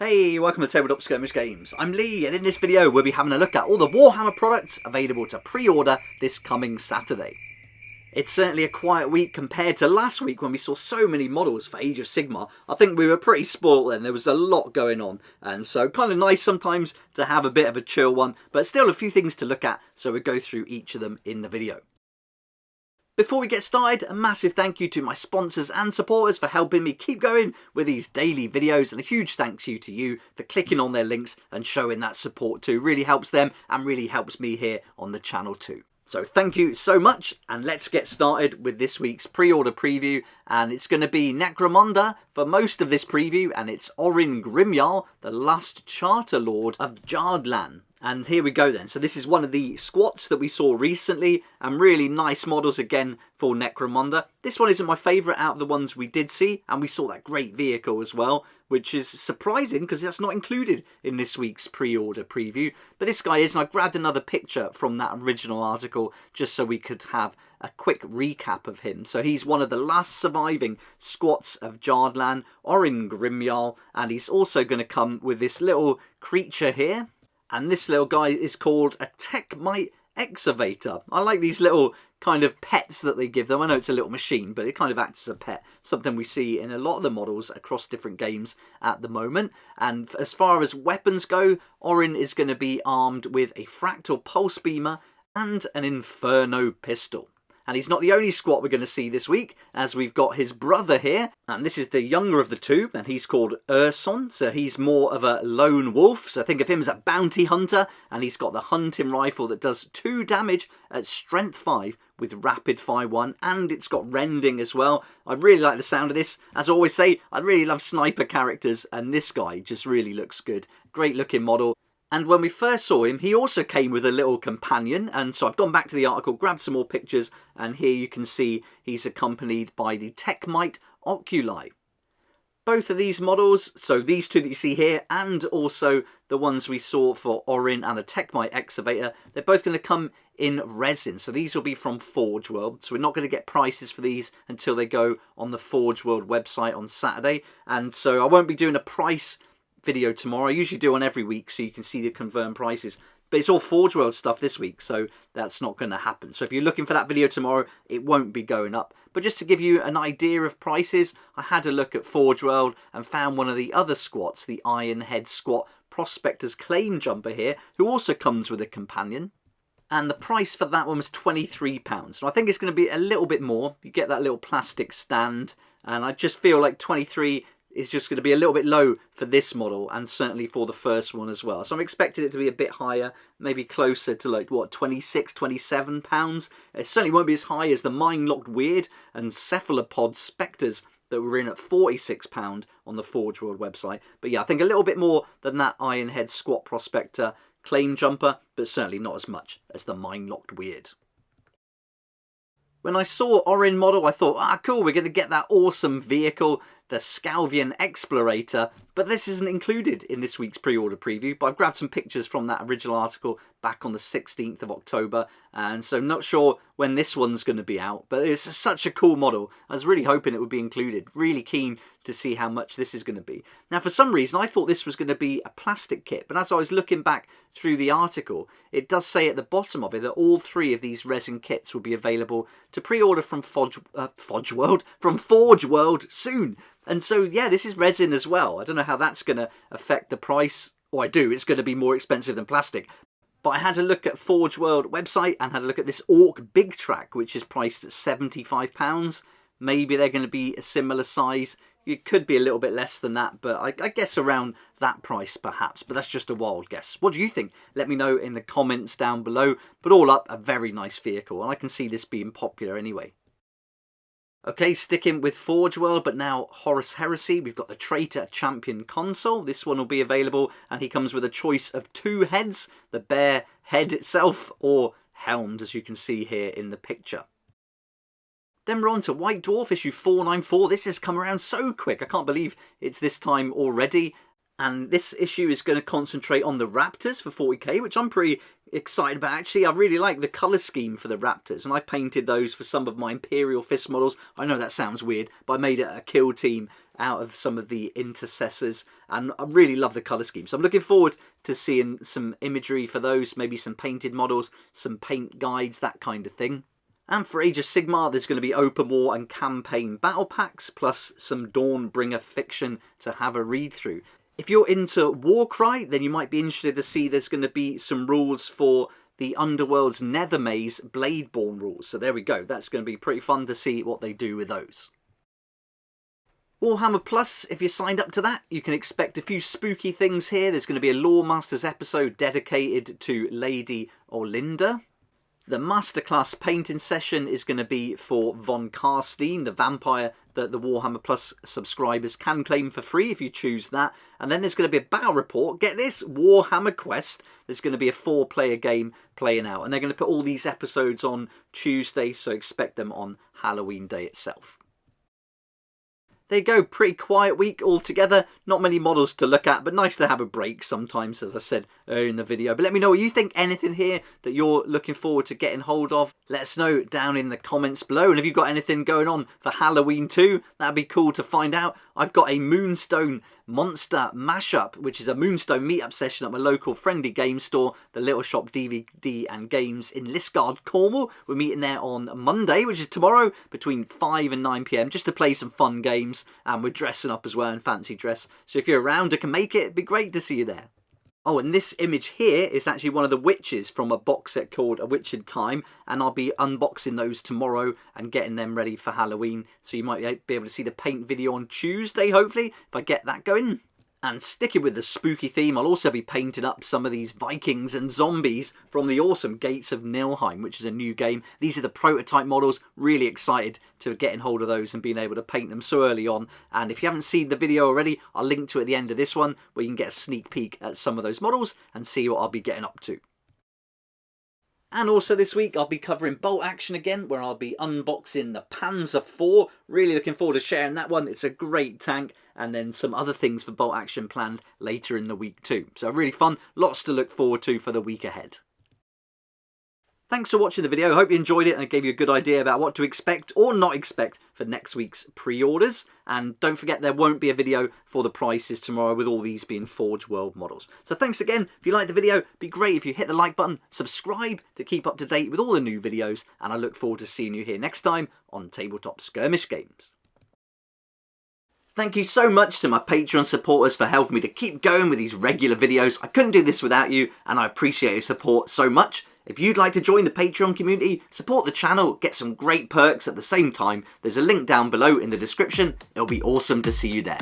Hey, welcome to Tabletop Skirmish Games. I'm Lee, and in this video we'll be having a look at all the Warhammer products available to pre-order this coming Saturday. It's certainly a quiet week compared to last week when we saw so many models for Age of Sigmar. I think we were pretty spoiled then, there was a lot going on, and so kind of nice sometimes to have a bit of a chill one, but still a few things to look at, so we'll go through each of them in the video. Before we get started, a massive thank you to my sponsors and supporters for helping me keep going with these daily videos, and a huge thank you to you for clicking on their links and showing that support too. Really helps them and really helps me here on the channel too. So thank you so much, and let's get started with this week's pre-order preview, and it's going to be Necromunda for most of this preview, and it's Orin Grimal, the last Charter Lord of Jardlan. And here we go then. So this is one of the squats that we saw recently, and really nice models again for Necromunda. This one isn't my favourite out of the ones we did see, and we saw that great vehicle as well, which is surprising because that's not included in this week's pre-order preview. But this guy is, and I grabbed another picture from that original article just so we could have a quick recap of him. So he's one of the last surviving squats of Jardlan, Orin Grimal, and he's also going to come with this little creature here. And this little guy is called a Techmite Excavator. I like these little kind of pets that they give them. I know it's a little machine, but it kind of acts as a pet. Something we see in a lot of the models across different games at the moment. And as far as weapons go, Orin is going to be armed with a Fractal Pulse Beamer and an Inferno Pistol. And he's not the only squat we're going to see this week, as we've got his brother here, and this is the younger of the two, and he's called Urson, so he's more of a lone wolf, so think of him as a bounty hunter, and he's got the hunting rifle that does 2 damage at strength 5 with rapid fire 1, and it's got rending as well. I really like the sound of this. As I always say, I really love sniper characters, and this guy just really looks good. Great looking model. And when we first saw him, he also came with a little companion. And so I've gone back to the article, grabbed some more pictures, and here you can see he's accompanied by the Techmite Oculi. Both of these models, so these two that you see here, and also the ones we saw for Orin and the Techmite Excavator, they're both going to come in resin. So these will be from Forge World. So we're not going to get prices for these until they go on the Forge World website on Saturday. And so I won't be doing a price video tomorrow. I usually do one every week so you can see the confirmed prices, but it's all Forge World stuff this week, so that's not going to happen. So if you're looking for that video tomorrow, it won't be going up. But just to give you an idea of prices, I had a look at Forge World and found one of the other squats, the Ironhead Squat Prospector's Claim Jumper here, who also comes with a companion. And the price for that one was £23. So I think it's going to be a little bit more. You get that little plastic stand, and I just feel like 23 is just going to be a little bit low for this model, and certainly for the first one as well. So I'm expecting it to be a bit higher, maybe closer to like, what, £26, £27. It certainly won't be as high as the Mind-Locked Weird and Cephalopod Spectres that were in at £46 on the Forge World website. But yeah, I think a little bit more than that Ironhead Squat Prospector Claim Jumper, but certainly not as much as the Mind-Locked Weird. When I saw Orin model, I thought, cool, we're going to get that awesome vehicle, the Scalan Explorator, but this isn't included in this week's pre-order preview. But I've grabbed some pictures from that original article back on the 16th of October, and so not sure when this one's going to be out, but it's such a cool model. I was really hoping it would be included. Really keen to see how much this is going to be. Now, for some reason, I thought this was going to be a plastic kit, but as I was looking back through the article, it does say at the bottom of it that all 3 of these resin kits will be available to pre-order from Forge World soon. And so, yeah, this is resin as well. I don't know how that's going to affect the price. Or I do, it's going to be more expensive than plastic. But I had a look at Forge World website and had a look at this Orc Big Track, which is priced at £75. Maybe they're going to be a similar size. It could be a little bit less than that, but I guess around that price perhaps. But that's just a wild guess. What do you think? Let me know in the comments down below. But all up, a very nice vehicle, and I can see this being popular anyway. Okay, sticking with Forge World, but now Horus Heresy. We've got the Traitor Champion Console. This one will be available, and he comes with a choice of 2 heads, the bare head itself, or helmed, as you can see here in the picture. Then we're on to White Dwarf, issue 494. This has come around so quick. I can't believe it's this time already. And this issue is going to concentrate on the Raptors for 40k, which I'm pretty excited about. Actually, I really like the colour scheme for the Raptors, and I painted those for some of my Imperial Fist models. I know that sounds weird, but I made it a kill team out of some of the intercessors, and I really love the colour scheme. So I'm looking forward to seeing some imagery for those, maybe some painted models, some paint guides, that kind of thing. And for Age of Sigmar, there's going to be open war and campaign battle packs, plus some Dawnbringer fiction to have a read through. If you're into Warcry, then you might be interested to see there's going to be some rules for the Underworld's Nethermaze Bladeborn rules. So there we go. That's going to be pretty fun to see what they do with those. Warhammer Plus, if you're signed up to that, you can expect a few spooky things here. There's going to be a Lore Masters episode dedicated to Lady Orlinda. The masterclass painting session is going to be for Von Karstein, the vampire that the Warhammer Plus subscribers can claim for free if you choose that. And then there's going to be a battle report. Get this, Warhammer Quest. There's going to be a 4-player game playing out. And they're going to put all these episodes on Tuesday, so expect them on Halloween Day itself. There you go, pretty quiet week altogether. Not many models to look at, but nice to have a break sometimes, as I said earlier in the video. But let me know what you think. Anything here that you're looking forward to getting hold of, let us know down in the comments below. And if you've got anything going on for Halloween too, that'd be cool to find out. I've got a Moonstone Monster Mashup, which is a Moonstone meetup session at my local friendly game store, the Little Shop DVD and Games in Liskeard, Cornwall. We're meeting there on Monday, which is tomorrow, between 5 and 9 PM, just to play some fun games. And we're dressing up as well in fancy dress. So if you're around and can make it, it'd be great to see you there. Oh, and this image here is actually one of the witches from a box set called A Witch in Time, and I'll be unboxing those tomorrow and getting them ready for Halloween. So you might be able to see the paint video on Tuesday, hopefully, if I get that going. And sticking with the spooky theme, I'll also be painting up some of these Vikings and zombies from the awesome Gates of Nilheim, which is a new game. These are the prototype models. Really excited to get in hold of those and being able to paint them so early on. And if you haven't seen the video already, I'll link to it at the end of this one, where you can get a sneak peek at some of those models and see what I'll be getting up to. And also this week I'll be covering Bolt Action again, where I'll be unboxing the Panzer IV. Really looking forward to sharing that one. It's a great tank, and then some other things for Bolt Action planned later in the week too. So really fun, lots to look forward to for the week ahead. Thanks for watching the video. I hope you enjoyed it and it gave you a good idea about what to expect or not expect for next week's pre-orders. And don't forget, there won't be a video for the prices tomorrow, with all these being Forge World models. So thanks again. If you liked the video, it'd be great if you hit the like button, subscribe to keep up to date with all the new videos, and I look forward to seeing you here next time on Tabletop Skirmish Games. Thank you so much to my Patreon supporters for helping me to keep going with these regular videos. I couldn't do this without you, and I appreciate your support so much. If you'd like to join the Patreon community, support the channel, get some great perks at the same time, there's a link down below in the description. It'll be awesome to see you there.